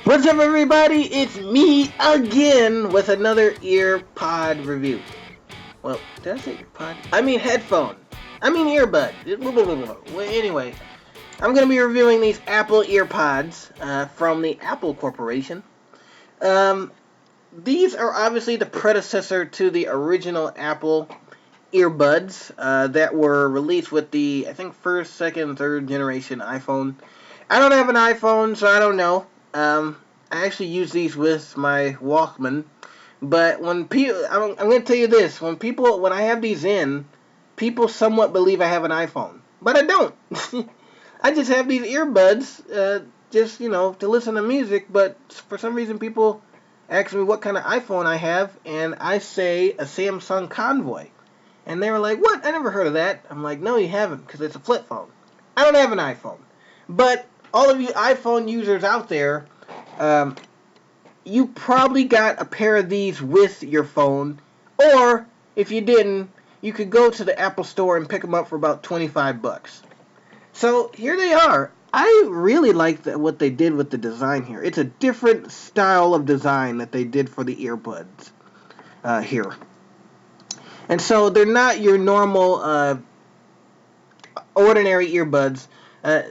What's up, everybody? It's me again with another earpod review. Well, did I say earpod? I mean headphone. I mean earbud. Well, anyway, I'm going to be reviewing these Apple earpods from the Apple Corporation. Um, these are obviously the predecessor to the original Apple earbuds that were released with the, I think, first, second, third generation iPhone. I don't have an iPhone, so I don't know. I actually use these with my Walkman. But when people, I'm going to tell you this: when I have these in, people somewhat believe I have an iPhone, but I don't. I just have these earbuds, just to listen to music. But for some reason, people ask me what kind of iPhone I have, and I say a Samsung Convoy, and they were like, "What? I never heard of that." I'm like, "No, you haven't, because it's a flip phone. I don't have an iPhone." But all of you iPhone users out there, um, you probably got a pair of these with your phone, or if you didn't, you could go to the Apple Store and pick them up for about 25 bucks. So here they are. I really like what they did with the design here. It's a different style of design that they did for the earbuds here. And so they're not your normal ordinary earbuds.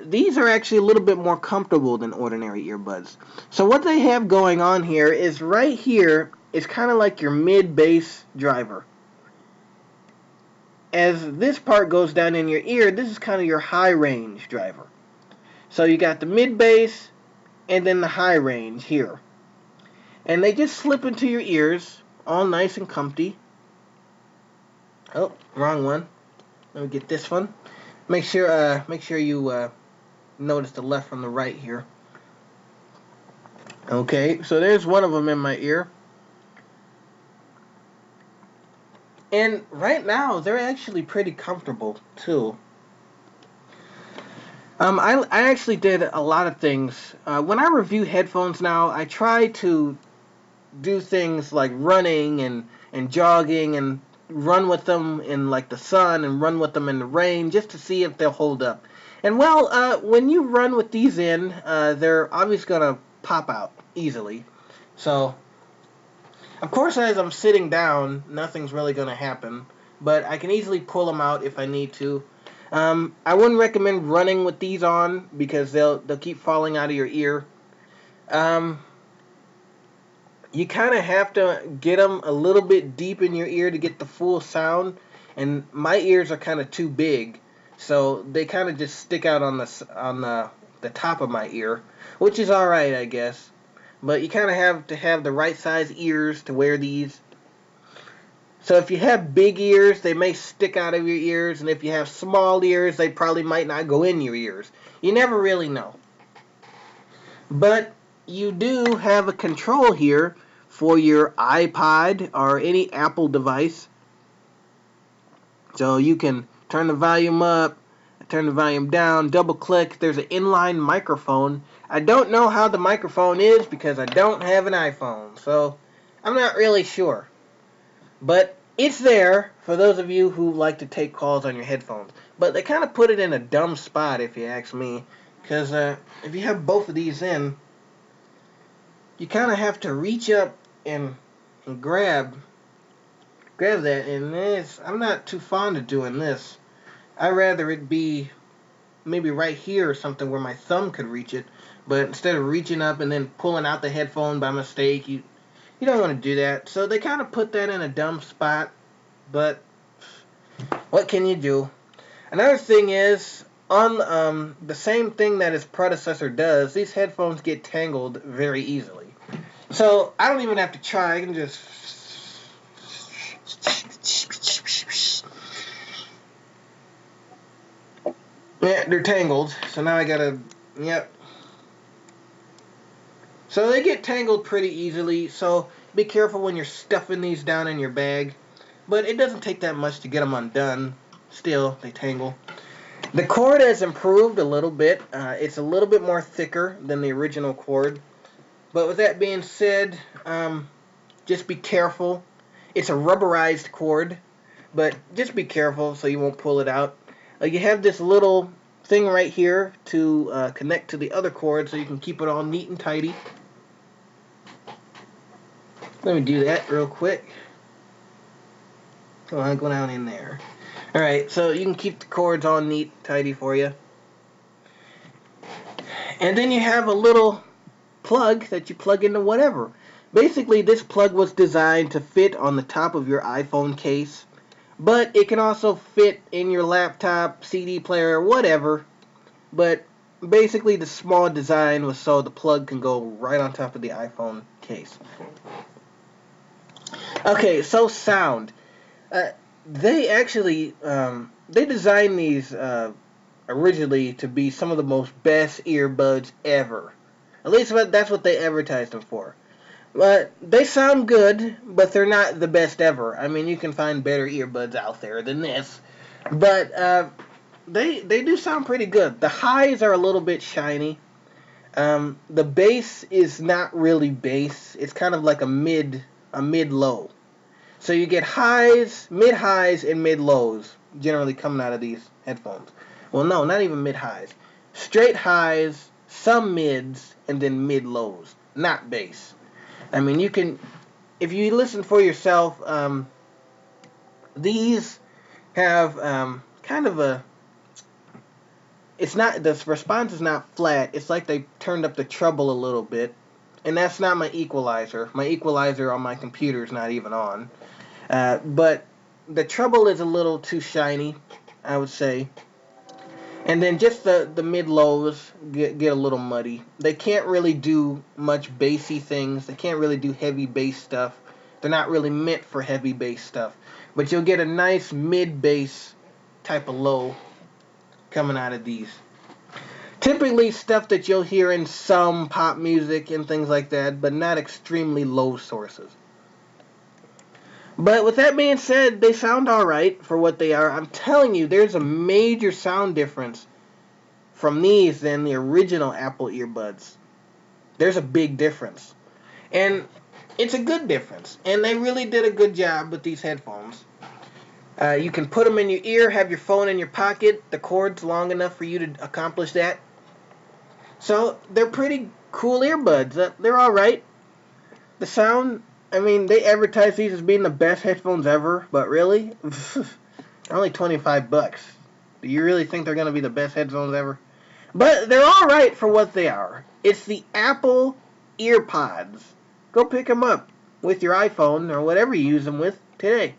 These are actually a little bit more comfortable than ordinary earbuds. So what they have going on here is right here is kind of like your mid-bass driver. As this part goes down in your ear, this is kind of your high-range driver. So you got the mid-bass and then the high range here. And they just slip into your ears, all nice and comfy. Oh, wrong one. Let me get this one. Make sure you notice the left from the right here. Okay, so there's one of them in my ear. And right now, they're actually pretty comfortable, too. I actually did a lot of things. When I review headphones now, I try to do things like running and jogging and run with them in like the sun and run with them in the rain just to see if they'll hold up. And well, when you run with these in, they're obviously gonna pop out easily. So, of course, as I'm sitting down, nothing's really gonna happen. But I can easily pull them out if I need to. I wouldn't recommend running with these on because they'll keep falling out of your ear. Um, you kind of have to get them a little bit deep in your ear to get the full sound, and my ears are kind of too big, so they kind of just stick out on the top of my ear, which is all right, I guess. But you kind of have to have the right size ears to wear these. So if you have big ears, they may stick out of your ears, and if you have small ears, they probably might not go in your ears. You never really know. But you do have a control here for your iPod or any Apple device. So you can turn the volume up, turn the volume down, double click. There's an inline microphone. I don't know how the microphone is because I don't have an iPhone. So I'm not really sure. But it's there for those of you who like to take calls on your headphones. But they kind of put it in a dumb spot if you ask me. Because if you have both of these in, you kind of have to reach up and grab that, and I'm not too fond of doing this. I'd rather it be maybe right here or something where my thumb could reach it, but instead of reaching up and then pulling out the headphone by mistake, you don't want to do that. So they kind of put that in a dumb spot, but what can you do? Another thing is, on the same thing that its predecessor does, these headphones get tangled very easily. So I don't even have to try. I can just... Yeah, they're tangled. So now I gotta... Yep. So they get tangled pretty easily. So be careful when you're stuffing these down in your bag. But it doesn't take that much to get them undone. Still, they tangle. The cord has improved a little bit. It's a little bit more thicker than the original cord. But with that being said, just be careful. It's a rubberized cord, but just be careful so you won't pull it out. You have this little thing right here to connect to the other cord so you can keep it all neat and tidy. Let me do that real quick. Come on, go down in there. Alright, so you can keep the cords all neat, tidy for you. And then you have a little plug that you plug into whatever. Basically, this plug was designed to fit on the top of your iPhone case, but it can also fit in your laptop, CD player, whatever. But basically, the small design was so the plug can go right on top of the iPhone case. Okay, so sound. They actually they designed these originally to be some of the most best earbuds ever. At least that's what they advertised them for. But they sound good, but they're not the best ever. I mean, you can find better earbuds out there than this, but they do sound pretty good. The highs are a little bit shiny. The bass is not really bass. It's kind of like a mid low. So you get highs, mid highs, and mid lows generally coming out of these headphones. Well, no, not even mid highs. Straight highs, some mids, and then mid lows. Not bass. I mean, you can, if you listen for yourself, these have kind of a, it's not, the response is not flat. It's like they turned up the treble a little bit. And that's not my equalizer. My equalizer on my computer is not even on. But the treble is a little too shiny, I would say. And then just the mid-lows get a little muddy. They can't really do much bassy things. They can't really do heavy bass stuff. They're not really meant for heavy bass stuff. But you'll get a nice mid-bass type of low coming out of these. Typically stuff that you'll hear in some pop music and things like that, but not extremely low sources. But with that being said, they sound alright for what they are. I'm telling you, there's a major sound difference from these than the original Apple earbuds. There's a big difference. And it's a good difference. And they really did a good job with these headphones. You can put them in your ear, have your phone in your pocket. The cord's long enough for you to accomplish that. So they're pretty cool earbuds. They're alright. The sound, I mean, they advertise these as being the best headphones ever, but really? They're only $25. Do you really think they're going to be the best headphones ever? But they're alright for what they are. It's the Apple Earpods. Go pick them up with your iPhone or whatever you use them with today.